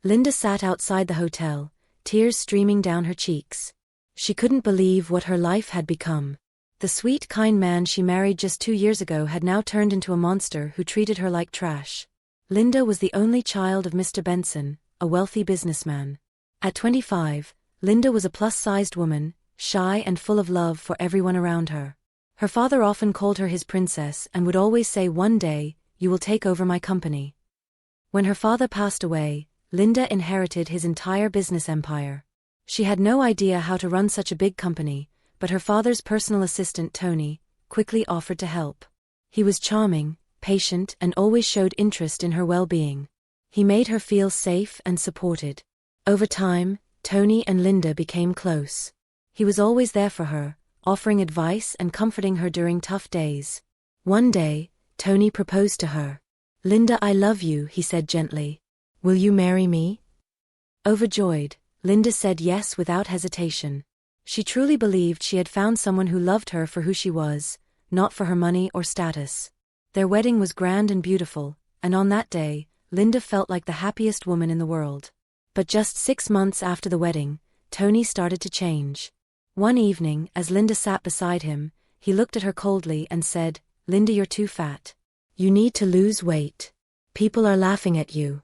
Linda sat outside the hotel, tears streaming down her cheeks. She couldn't believe what her life had become. The sweet, kind man she married just 2 years ago had now turned into a monster who treated her like trash. Linda was the only child of Mr. Benson, a wealthy businessman. At 25, Linda was a plus-sized woman, shy and full of love for everyone around her. Her father often called her his princess and would always say, "One day, you will take over my company." When her father passed away, Linda inherited his entire business empire. She had no idea how to run such a big company, but her father's personal assistant Tony quickly offered to help. He was charming, patient, and always showed interest in her well-being. He made her feel safe and supported. Over time, Tony and Linda became close. He was always there for her, offering advice and comforting her during tough days. One day, Tony proposed to her. "Linda, I love you," he said gently. "Will you marry me?" Overjoyed, Linda said yes without hesitation. She truly believed she had found someone who loved her for who she was, not for her money or status. Their wedding was grand and beautiful, and on that day, Linda felt like the happiest woman in the world. But just 6 months after the wedding, Tony started to change. One evening, as Linda sat beside him, he looked at her coldly and said, "Linda, you're too fat. You need to lose weight. People are laughing at you."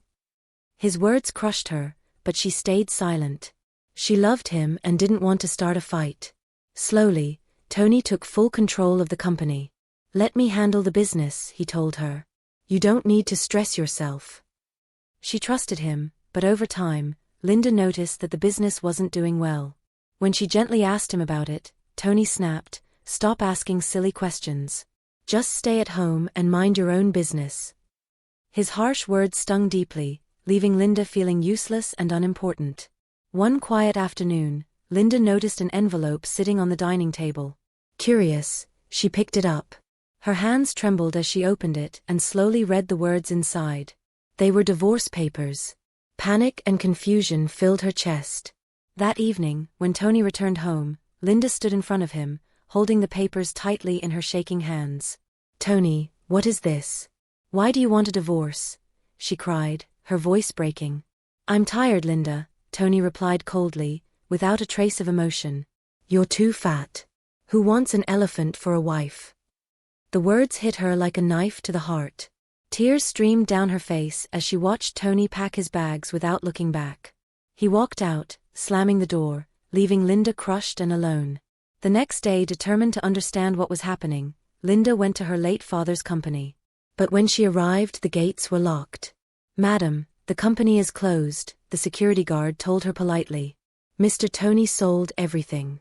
His words crushed her, but she stayed silent. She loved him and didn't want to start a fight. Slowly, Tony took full control of the company. "Let me handle the business," he told her. "You don't need to stress yourself." She trusted him, but over time, Linda noticed that the business wasn't doing well. When she gently asked him about it, Tony snapped, "Stop asking silly questions. Just stay at home and mind your own business." His harsh words stung deeply, leaving Linda feeling useless and unimportant. One quiet afternoon, Linda noticed an envelope sitting on the dining table. Curious, she picked it up. Her hands trembled as she opened it and slowly read the words inside. They were divorce papers. Panic and confusion filled her chest. That evening, when Tony returned home, Linda stood in front of him, holding the papers tightly in her shaking hands. "Tony, what is this? Why do you want a divorce?" she cried, her voice breaking. "I'm tired, Linda," Tony replied coldly, without a trace of emotion. "You're too fat. Who wants an elephant for a wife?" The words hit her like a knife to the heart. Tears streamed down her face as she watched Tony pack his bags without looking back. He walked out, slamming the door, leaving Linda crushed and alone. The next day, determined to understand what was happening, Linda went to her late father's company. But when she arrived, the gates were locked. "Madam, the company is closed," the security guard told her politely. "Mr. Tony sold everything."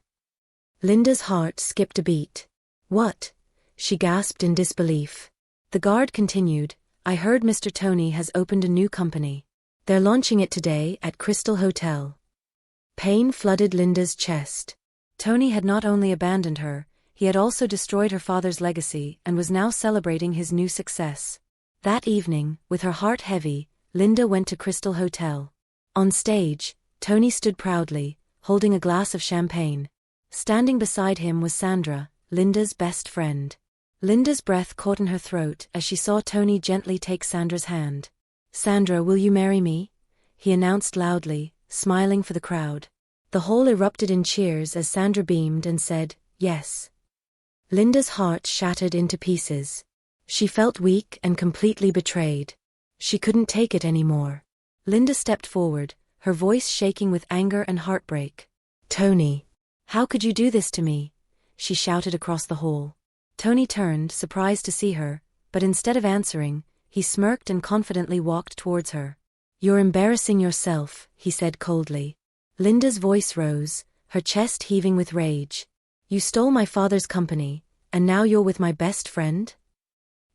Linda's heart skipped a beat. "What?" she gasped in disbelief. The guard continued, "I heard Mr. Tony has opened a new company. They're launching it today at Crystal Hotel." Pain flooded Linda's chest. Tony had not only abandoned her, he had also destroyed her father's legacy and was now celebrating his new success. That evening, with her heart heavy, Linda went to Crystal Hotel. On stage, Tony stood proudly, holding a glass of champagne. Standing beside him was Sandra, Linda's best friend. Linda's breath caught in her throat as she saw Tony gently take Sandra's hand. "Sandra, will you marry me?" he announced loudly, smiling for the crowd. The hall erupted in cheers as Sandra beamed and said, "Yes." Linda's heart shattered into pieces. She felt weak and completely betrayed. She couldn't take it anymore. Linda stepped forward, her voice shaking with anger and heartbreak. "Tony, how could you do this to me?" she shouted across the hall. Tony turned, surprised to see her, but instead of answering, he smirked and confidently walked towards her. "You're embarrassing yourself," he said coldly. Linda's voice rose, her chest heaving with rage. "You stole my father's company, and now you're with my best friend?"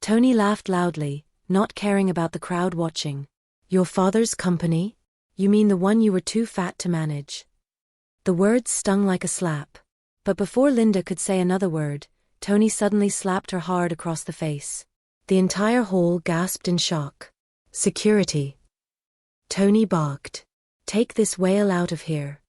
Tony laughed loudly, not caring about the crowd watching. "Your father's company? You mean the one you were too fat to manage?" The words stung like a slap. But before Linda could say another word, Tony suddenly slapped her hard across the face. The entire hall gasped in shock. "Security!" Tony barked. "Take this whale out of here."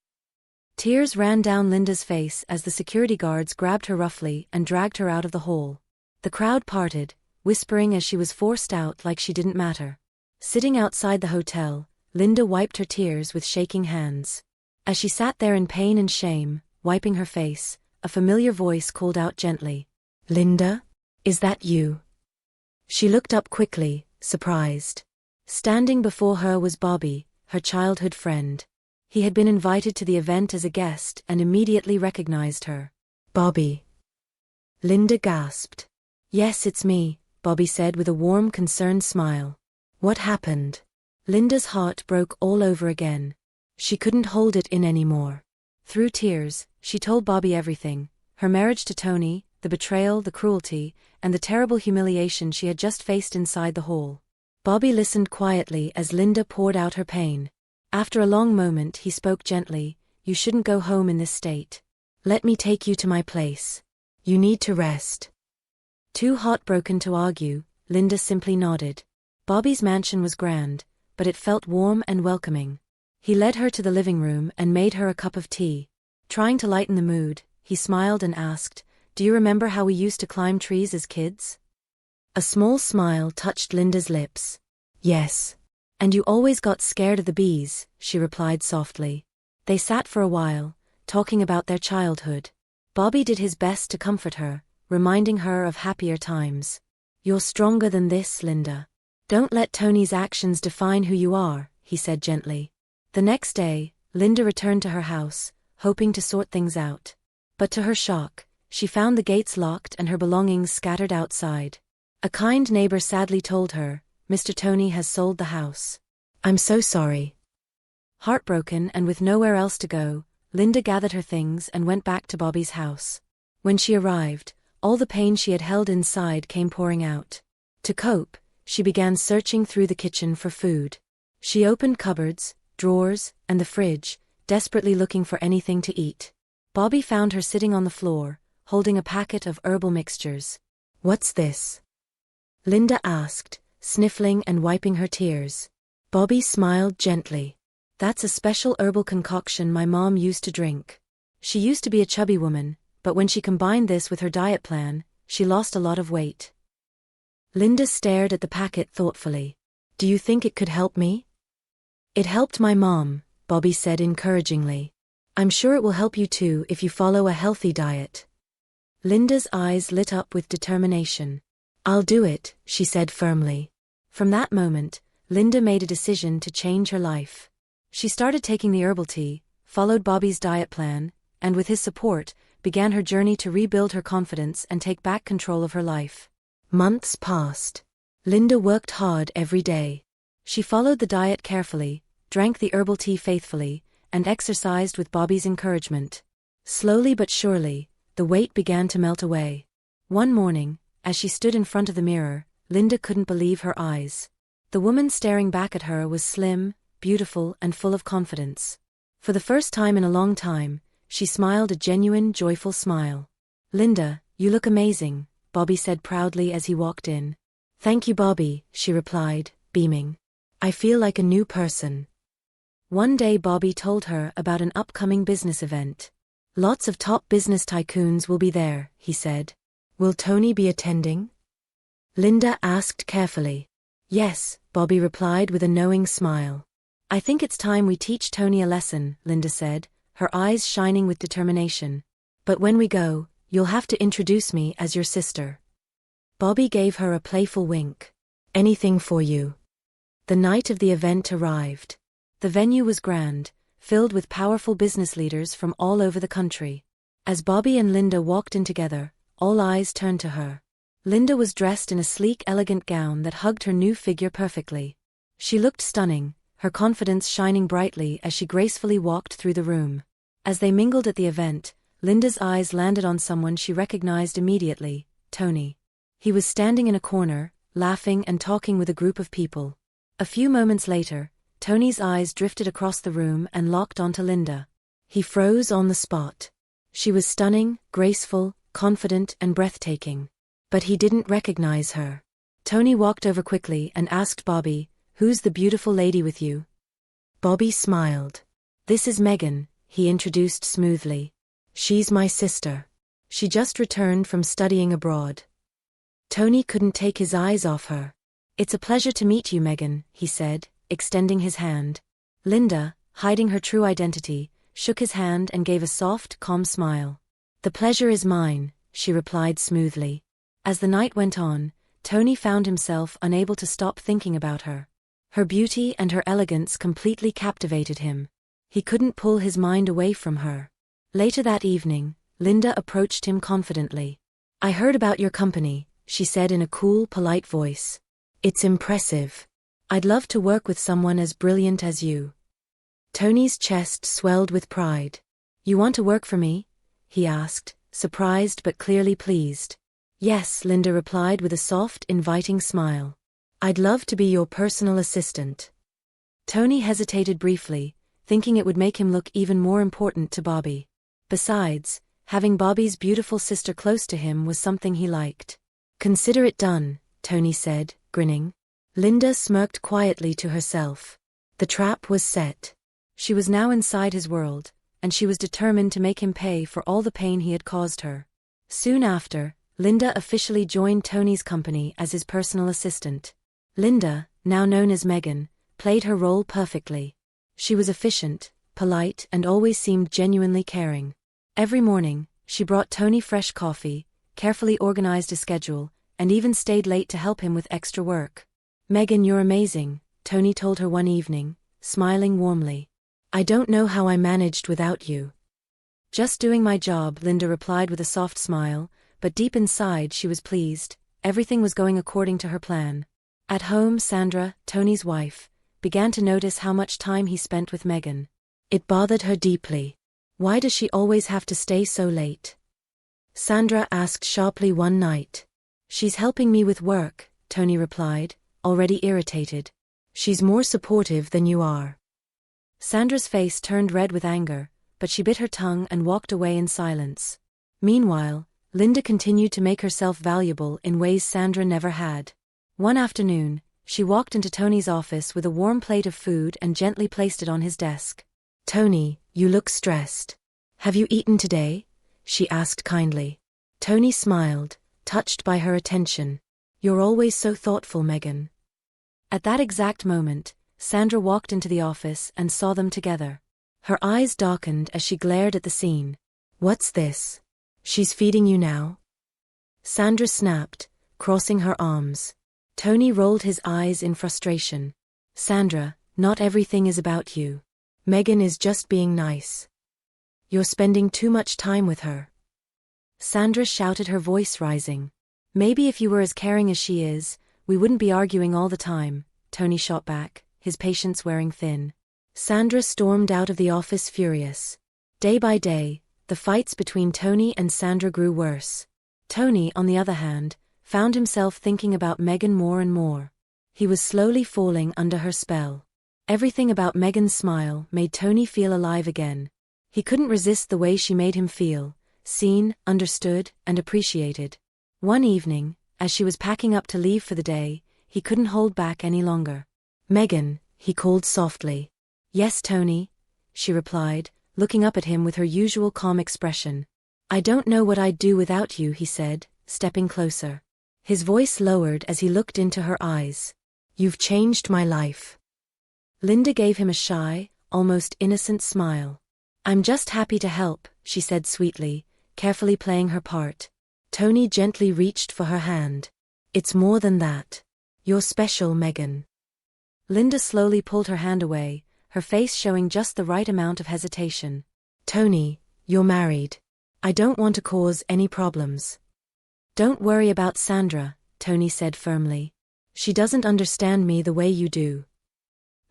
Tears ran down Linda's face as the security guards grabbed her roughly and dragged her out of the hall. The crowd parted, whispering as she was forced out like she didn't matter. Sitting outside the hotel, Linda wiped her tears with shaking hands. As she sat there in pain and shame, wiping her face, a familiar voice called out gently, "Linda? Is that you?" She looked up quickly, surprised. Standing before her was Bobby, her childhood friend. He had been invited to the event as a guest and immediately recognized her. "Bobby." Linda gasped. "Yes, it's me," Bobby said with a warm, concerned smile. "What happened?" Linda's heart broke all over again. She couldn't hold it in anymore. Through tears, she told Bobby everything: her marriage to Tony, the betrayal, the cruelty, and the terrible humiliation she had just faced inside the hall. Bobby listened quietly as Linda poured out her pain. After a long moment, he spoke gently, "You shouldn't go home in this state. Let me take you to my place. You need to rest." Too heartbroken to argue, Linda simply nodded. Bobby's mansion was grand, but it felt warm and welcoming. He led her to the living room and made her a cup of tea. Trying to lighten the mood, he smiled and asked, "Do you remember how we used to climb trees as kids?" A small smile touched Linda's lips. "Yes. And you always got scared of the bees," she replied softly. They sat for a while, talking about their childhood. Bobby did his best to comfort her, reminding her of happier times. "You're stronger than this, Linda. Don't let Tony's actions define who you are," he said gently. The next day, Linda returned to her house, hoping to sort things out. But to her shock, she found the gates locked and her belongings scattered outside. A kind neighbor sadly told her, "Mr. Tony has sold the house." "I'm so sorry." Heartbroken and with nowhere else to go, Linda gathered her things and went back to Bobby's house. When she arrived, all the pain she had held inside came pouring out. To cope, she began searching through the kitchen for food. She opened cupboards, drawers, and the fridge, desperately looking for anything to eat. Bobby found her sitting on the floor, holding a packet of herbal mixtures. "What's this?" Linda asked, sniffling and wiping her tears. Bobby smiled gently. "That's a special herbal concoction my mom used to drink. She used to be a chubby woman, but when she combined this with her diet plan, she lost a lot of weight." Linda stared at the packet thoughtfully. "Do you think it could help me?" "It helped my mom," Bobby said encouragingly. "I'm sure it will help you too if you follow a healthy diet." Linda's eyes lit up with determination. "I'll do it," she said firmly. From that moment, Linda made a decision to change her life. She started taking the herbal tea, followed Bobby's diet plan, and with his support, began her journey to rebuild her confidence and take back control of her life. Months passed. Linda worked hard every day. She followed the diet carefully, drank the herbal tea faithfully, and exercised with Bobby's encouragement. Slowly but surely, the weight began to melt away. One morning, as she stood in front of the mirror, Linda couldn't believe her eyes. The woman staring back at her was slim, beautiful, and full of confidence. For the first time in a long time, she smiled a genuine, joyful smile. "Linda, you look amazing," Bobby said proudly as he walked in. "Thank you, Bobby," she replied, beaming. "I feel like a new person." One day Bobby told her about an upcoming business event. "Lots of top business tycoons will be there," he said. "Will Tony be attending?" Linda asked carefully. "Yes," Bobby replied with a knowing smile. "I think it's time we teach Tony a lesson," Linda said, her eyes shining with determination. "But when we go, you'll have to introduce me as your sister." Bobby gave her a playful wink. "Anything for you." The night of the event arrived. The venue was grand, filled with powerful business leaders from all over the country. As Bobby and Linda walked in together, all eyes turned to her. Linda was dressed in a sleek, elegant gown that hugged her new figure perfectly. She looked stunning, her confidence shining brightly as she gracefully walked through the room. As they mingled at the event, Linda's eyes landed on someone she recognized immediately, Tony. He was standing in a corner, laughing and talking with a group of people. A few moments later, Tony's eyes drifted across the room and locked onto Linda. He froze on the spot. She was stunning, graceful, confident, and breathtaking. But he didn't recognize her. Tony walked over quickly and asked Bobby, "Who's the beautiful lady with you?" Bobby smiled. "This is Megan," he introduced smoothly. "She's my sister. She just returned from studying abroad." Tony couldn't take his eyes off her. "It's a pleasure to meet you, Megan," he said, extending his hand. Linda, hiding her true identity, shook his hand and gave a soft, calm smile. "The pleasure is mine," she replied smoothly. As the night went on, Tony found himself unable to stop thinking about her. Her beauty and her elegance completely captivated him. He couldn't pull his mind away from her. Later that evening, Linda approached him confidently. "I heard about your company," she said in a cool, polite voice. "It's impressive. I'd love to work with someone as brilliant as you." Tony's chest swelled with pride. "You want to work for me?" he asked, surprised but clearly pleased. "Yes," Linda replied with a soft, inviting smile. "I'd love to be your personal assistant." Tony hesitated briefly, thinking it would make him look even more important to Bobby. Besides, having Bobby's beautiful sister close to him was something he liked. "Consider it done," Tony said, grinning. Linda smirked quietly to herself. The trap was set. She was now inside his world, and she was determined to make him pay for all the pain he had caused her. Soon after, Linda officially joined Tony's company as his personal assistant. Linda, now known as Megan, played her role perfectly. She was efficient, polite, and always seemed genuinely caring. Every morning, she brought Tony fresh coffee, carefully organized his schedule, and even stayed late to help him with extra work. "Megan, you're amazing," Tony told her one evening, smiling warmly. "I don't know how I managed without you." "Just doing my job," Linda replied with a soft smile, but deep inside she was pleased. Everything was going according to her plan. At home, Sandra, Tony's wife, began to notice how much time he spent with Megan. It bothered her deeply. "Why does she always have to stay so late?" Sandra asked sharply one night. "She's helping me with work," Tony replied, already irritated. "She's more supportive than you are." Sandra's face turned red with anger, but she bit her tongue and walked away in silence. Meanwhile, Linda continued to make herself valuable in ways Sandra never had. One afternoon, she walked into Tony's office with a warm plate of food and gently placed it on his desk. "Tony, you look stressed. Have you eaten today?" she asked kindly. Tony smiled, touched by her attention. "You're always so thoughtful, Megan." At that exact moment, Sandra walked into the office and saw them together. Her eyes darkened as she glared at the scene. "What's this? She's feeding you now?" Sandra snapped, crossing her arms. Tony rolled his eyes in frustration. "Sandra, not everything is about you. Megan is just being nice. You're spending too much time with her." Sandra shouted, her voice rising. "Maybe if you were as caring as she is, we wouldn't be arguing all the time," Tony shot back, his patience wearing thin. Sandra stormed out of the office furious. Day by day, the fights between Tony and Sandra grew worse. Tony, on the other hand, found himself thinking about Megan more and more. He was slowly falling under her spell. Everything about Megan's smile made Tony feel alive again. He couldn't resist the way she made him feel, seen, understood, and appreciated. One evening, as she was packing up to leave for the day, he couldn't hold back any longer. "Megan," he called softly. "Yes, Tony," she replied, looking up at him with her usual calm expression. "I don't know what I'd do without you," he said, stepping closer. His voice lowered as he looked into her eyes. "You've changed my life." Linda gave him a shy, almost innocent smile. "I'm just happy to help," she said sweetly, carefully playing her part. Tony gently reached for her hand. "It's more than that. You're special, Megan." Linda slowly pulled her hand away, her face showing just the right amount of hesitation. "Tony, you're married. I don't want to cause any problems." "Don't worry about Sandra," Tony said firmly. "She doesn't understand me the way you do."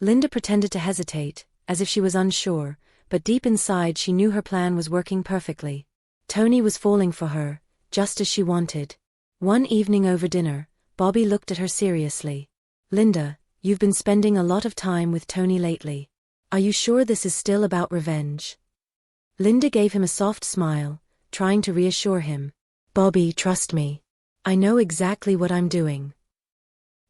Linda pretended to hesitate, as if she was unsure, but deep inside she knew her plan was working perfectly. Tony was falling for her, just as she wanted. One evening over dinner, Bobby looked at her seriously. "Linda, you've been spending a lot of time with Tony lately. Are you sure this is still about revenge?" Linda gave him a soft smile, trying to reassure him. "Bobby, trust me. I know exactly what I'm doing."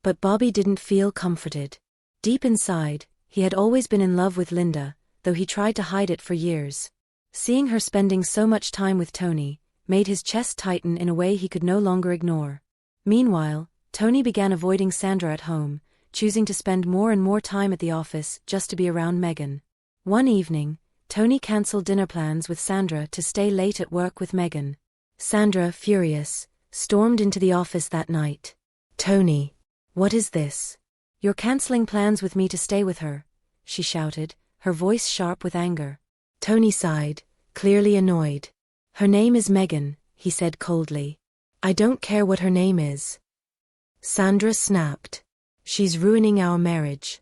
But Bobby didn't feel comforted. Deep inside, he had always been in love with Linda, though he tried to hide it for years. Seeing her spending so much time with Tony made his chest tighten in a way he could no longer ignore. Meanwhile, Tony began avoiding Sandra at home, choosing to spend more and more time at the office just to be around Megan. One evening, Tony cancelled dinner plans with Sandra to stay late at work with Megan. Sandra, furious, stormed into the office that night. "Tony, what is this? You're cancelling plans with me to stay with her," she shouted, her voice sharp with anger. Tony sighed, clearly annoyed. "Her name is Megan," he said coldly. "I don't care what her name is." Sandra snapped. "She's ruining our marriage."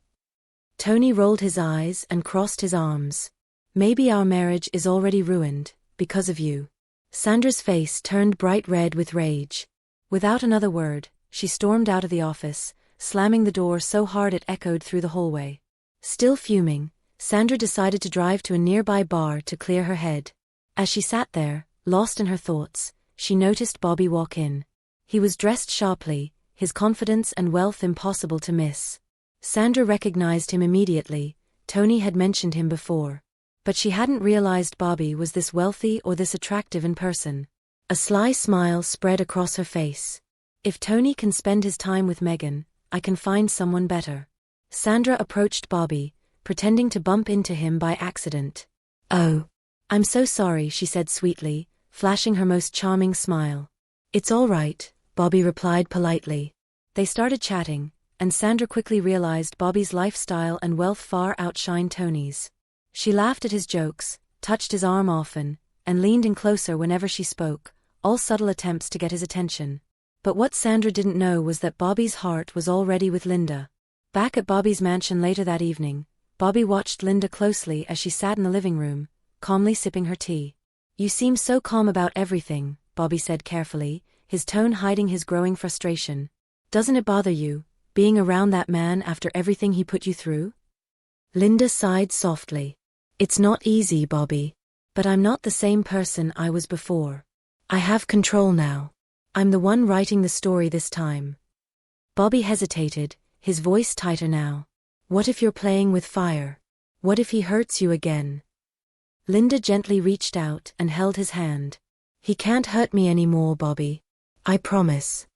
Tony rolled his eyes and crossed his arms. "Maybe our marriage is already ruined, because of you." Sandra's face turned bright red with rage. Without another word, she stormed out of the office, slamming the door so hard it echoed through the hallway. Still fuming, Sandra decided to drive to a nearby bar to clear her head. As she sat there, lost in her thoughts, she noticed Bobby walk in. He was dressed sharply, his confidence and wealth impossible to miss. Sandra recognized him immediately. Tony had mentioned him before. But she hadn't realized Bobby was this wealthy or this attractive in person. A sly smile spread across her face. "If Tony can spend his time with Megan, I can find someone better." Sandra approached Bobby, pretending to bump into him by accident. "Oh, I'm so sorry," she said sweetly, flashing her most charming smile. "It's all right," Bobby replied politely. They started chatting, and Sandra quickly realized Bobby's lifestyle and wealth far outshined Tony's. She laughed at his jokes, touched his arm often, and leaned in closer whenever she spoke, all subtle attempts to get his attention. But what Sandra didn't know was that Bobby's heart was already with Linda. Back at Bobby's mansion later that evening, Bobby watched Linda closely as she sat in the living room, calmly sipping her tea. "You seem so calm about everything," Bobby said carefully, his tone hiding his growing frustration. "Doesn't it bother you, being around that man after everything he put you through?" Linda sighed softly. "It's not easy, Bobby. But I'm not the same person I was before. I have control now. I'm the one writing the story this time." Bobby hesitated, his voice tighter now. "What if you're playing with fire? What if he hurts you again?" Linda gently reached out and held his hand. "He can't hurt me anymore, Bobby. I promise."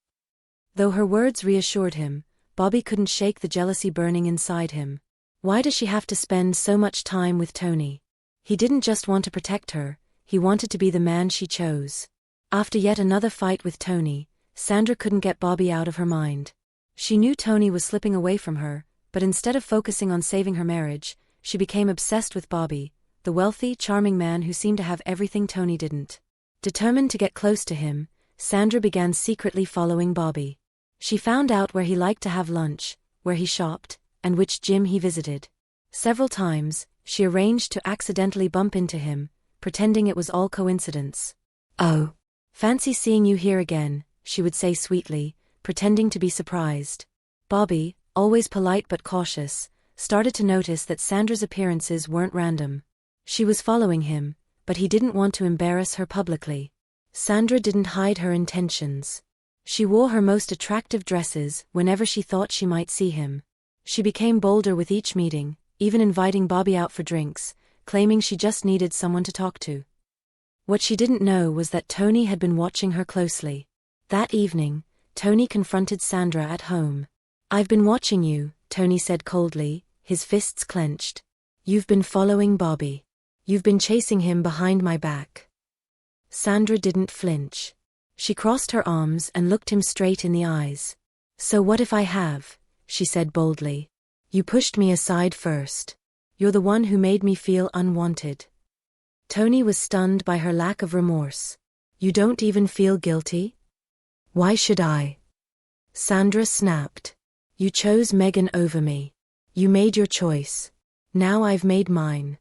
Though her words reassured him, Bobby couldn't shake the jealousy burning inside him. Why does she have to spend so much time with Tony? He didn't just want to protect her, he wanted to be the man she chose. After yet another fight with Tony, Sandra couldn't get Bobby out of her mind. She knew Tony was slipping away from her, but instead of focusing on saving her marriage, she became obsessed with Bobby, the wealthy, charming man who seemed to have everything Tony didn't. Determined to get close to him, Sandra began secretly following Bobby. She found out where he liked to have lunch, where he shopped, and which gym he visited. Several times, she arranged to accidentally bump into him, pretending it was all coincidence. "Oh, fancy seeing you here again," she would say sweetly, pretending to be surprised. Bobby, always polite but cautious, started to notice that Sandra's appearances weren't random. She was following him, but he didn't want to embarrass her publicly. Sandra didn't hide her intentions. She wore her most attractive dresses whenever she thought she might see him. She became bolder with each meeting, even inviting Bobby out for drinks, claiming she just needed someone to talk to. What she didn't know was that Tony had been watching her closely. That evening, Tony confronted Sandra at home. "I've been watching you," Tony said coldly, his fists clenched. "You've been following Bobby. You've been chasing him behind my back." Sandra didn't flinch. She crossed her arms and looked him straight in the eyes. "So what if I have?" she said boldly. "You pushed me aside first. You're the one who made me feel unwanted." Tony was stunned by her lack of remorse. "You don't even feel guilty?" "Why should I?" Sandra snapped. "You chose Megan over me. You made your choice. Now I've made mine."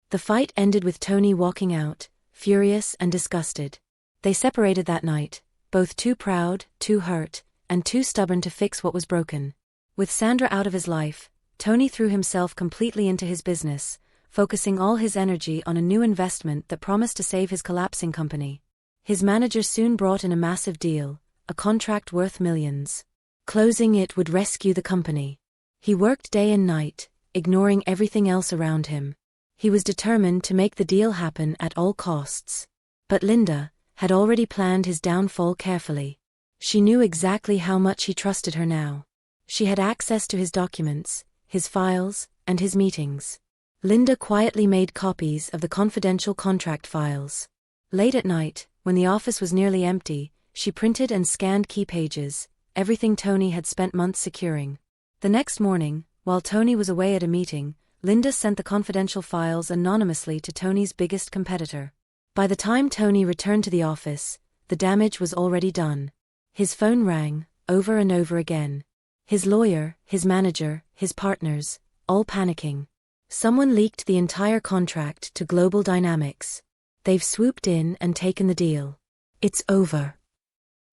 The fight ended with Tony walking out, furious and disgusted. They separated that night, both too proud, too hurt, and too stubborn to fix what was broken. With Sandra out of his life, Tony threw himself completely into his business, focusing all his energy on a new investment that promised to save his collapsing company. His manager soon brought in a massive deal, a contract worth millions. Closing it would rescue the company. He worked day and night, ignoring everything else around him. He was determined to make the deal happen at all costs. But Linda had already planned his downfall carefully. She knew exactly how much he trusted her now. She had access to his documents, his files, and his meetings. Linda quietly made copies of the confidential contract files. Late at night, when the office was nearly empty, she printed and scanned key pages, everything Tony had spent months securing. The next morning, while Tony was away at a meeting, Linda sent the confidential files anonymously to Tony's biggest competitor. By the time Tony returned to the office, the damage was already done. His phone rang, over and over again. His lawyer, his manager, his partners, all panicking. Someone leaked the entire contract to Global Dynamics. They've swooped in and taken the deal. It's over.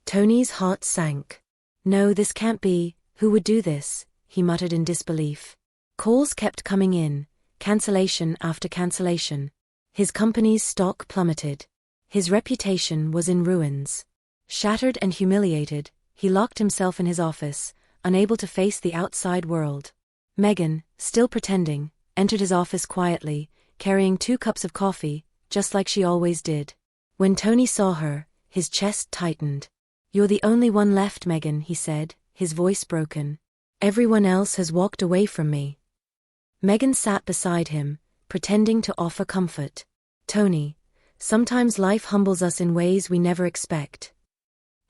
Tony's heart sank. No, this can't be, who would do this, he muttered in disbelief. Calls kept coming in, cancellation after cancellation. His company's stock plummeted. His reputation was in ruins. Shattered and humiliated, he locked himself in his office, unable to face the outside world. Megan, still pretending, entered his office quietly, carrying 2 cups of coffee, just like she always did. When Tony saw her, his chest tightened. "You're the only one left, Megan," he said, his voice broken. "Everyone else has walked away from me." Megan sat beside him, pretending to offer comfort. "Tony, sometimes life humbles us in ways we never expect."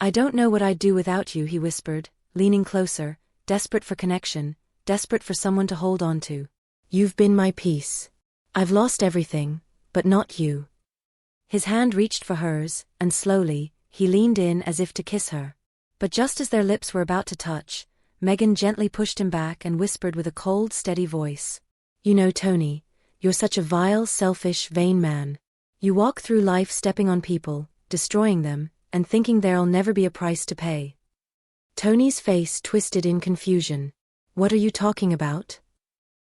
"I don't know what I'd do without you," he whispered, leaning closer, desperate for connection, desperate for someone to hold on to. "You've been my peace. I've lost everything, but not you." His hand reached for hers, and slowly, he leaned in as if to kiss her. But just as their lips were about to touch, Megan gently pushed him back and whispered with a cold, steady voice. "You know, Tony, you're such a vile, selfish, vain man. You walk through life stepping on people, destroying them, and thinking there'll never be a price to pay." Tony's face twisted in confusion. "What are you talking about?"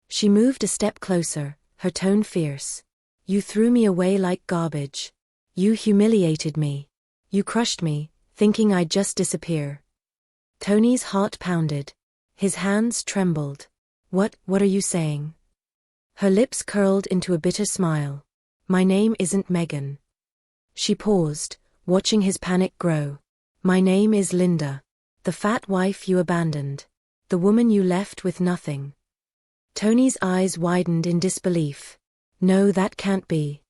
She moved a step closer, her tone fierce. "You threw me away like garbage. You humiliated me. You crushed me, thinking I'd just disappear." Tony's heart pounded. His hands trembled. What are you saying?" Her lips curled into a bitter smile. "My name isn't Megan." She paused, watching his panic grow. "My name is Linda. The fat wife you abandoned. The woman you left with nothing." Tony's eyes widened in disbelief. "No, that can't be."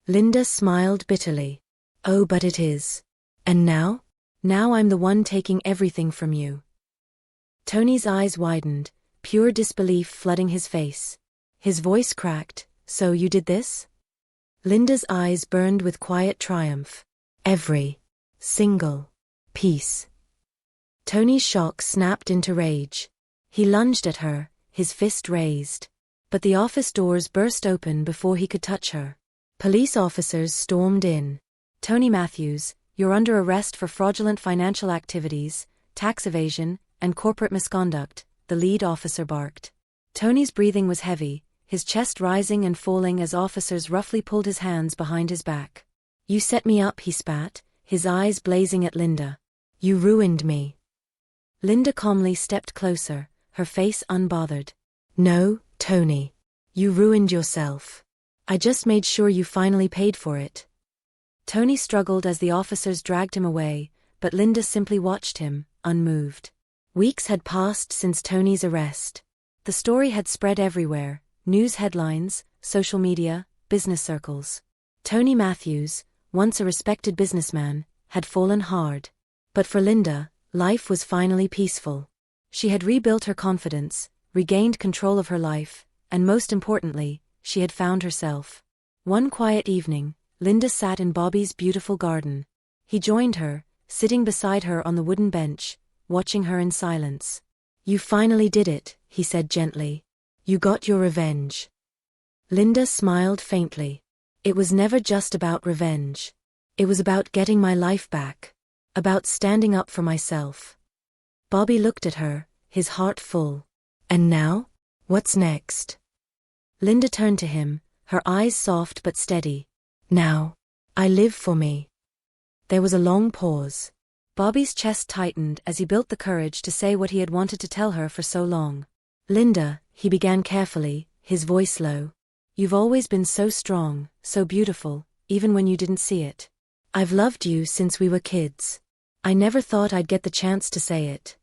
Linda smiled bitterly. "Oh, but it is. And now? Now I'm the one taking everything from you." Tony's eyes widened, pure disbelief flooding his face. His voice cracked. "So you did this?" Linda's eyes burned with quiet triumph. "Every single piece." Tony's shock snapped into rage. He lunged at her, his fist raised. But the office doors burst open before he could touch her. Police officers stormed in. "Tony Matthews, you're under arrest for fraudulent financial activities, tax evasion, and corporate misconduct," the lead officer barked. Tony's breathing was heavy, his chest rising and falling as officers roughly pulled his hands behind his back. "You set me up," he spat, his eyes blazing at Linda. "You ruined me." Linda calmly stepped closer, her face unbothered. "No, Tony. You ruined yourself. I just made sure you finally paid for it." Tony struggled as the officers dragged him away, but Linda simply watched him, unmoved. Weeks had passed since Tony's arrest. The story had spread everywhere, news headlines, social media, business circles. Tony Matthews, once a respected businessman, had fallen hard. But for Linda, life was finally peaceful. She had rebuilt her confidence, regained control of her life, and most importantly, she had found herself. One quiet evening, Linda sat in Bobby's beautiful garden. He joined her, sitting beside her on the wooden bench, watching her in silence. "You finally did it," he said gently. "You got your revenge." Linda smiled faintly. "It was never just about revenge. It was about getting my life back. About standing up for myself." Bobby looked at her, his heart full. "And now? What's next?" Linda turned to him, her eyes soft but steady. "Now, I live for me." There was a long pause. Bobby's chest tightened as he built the courage to say what he had wanted to tell her for so long. "Linda," he began carefully, his voice low. "You've always been so strong, so beautiful, even when you didn't see it. I've loved you since we were kids. I never thought I'd get the chance to say it."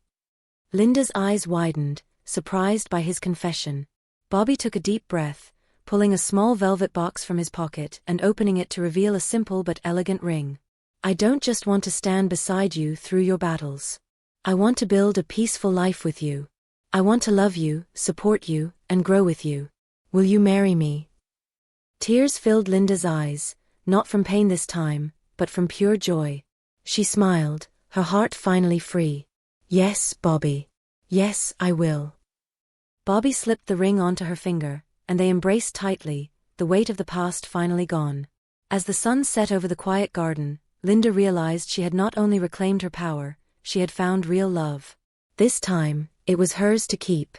Linda's eyes widened, surprised by his confession. Bobby took a deep breath, pulling a small velvet box from his pocket and opening it to reveal a simple but elegant ring. I don't just want to stand beside you through your battles. I want to build a peaceful life with you. I want to love you, support you, and grow with you. Will you marry me? Tears filled Linda's eyes, not from pain this time, but from pure joy. She smiled, her heart finally free. Yes, Bobby. Yes, I will. Bobby slipped the ring onto her finger, and they embraced tightly, the weight of the past finally gone. As the sun set over the quiet garden, Linda realized she had not only reclaimed her power, she had found real love. This time, it was hers to keep.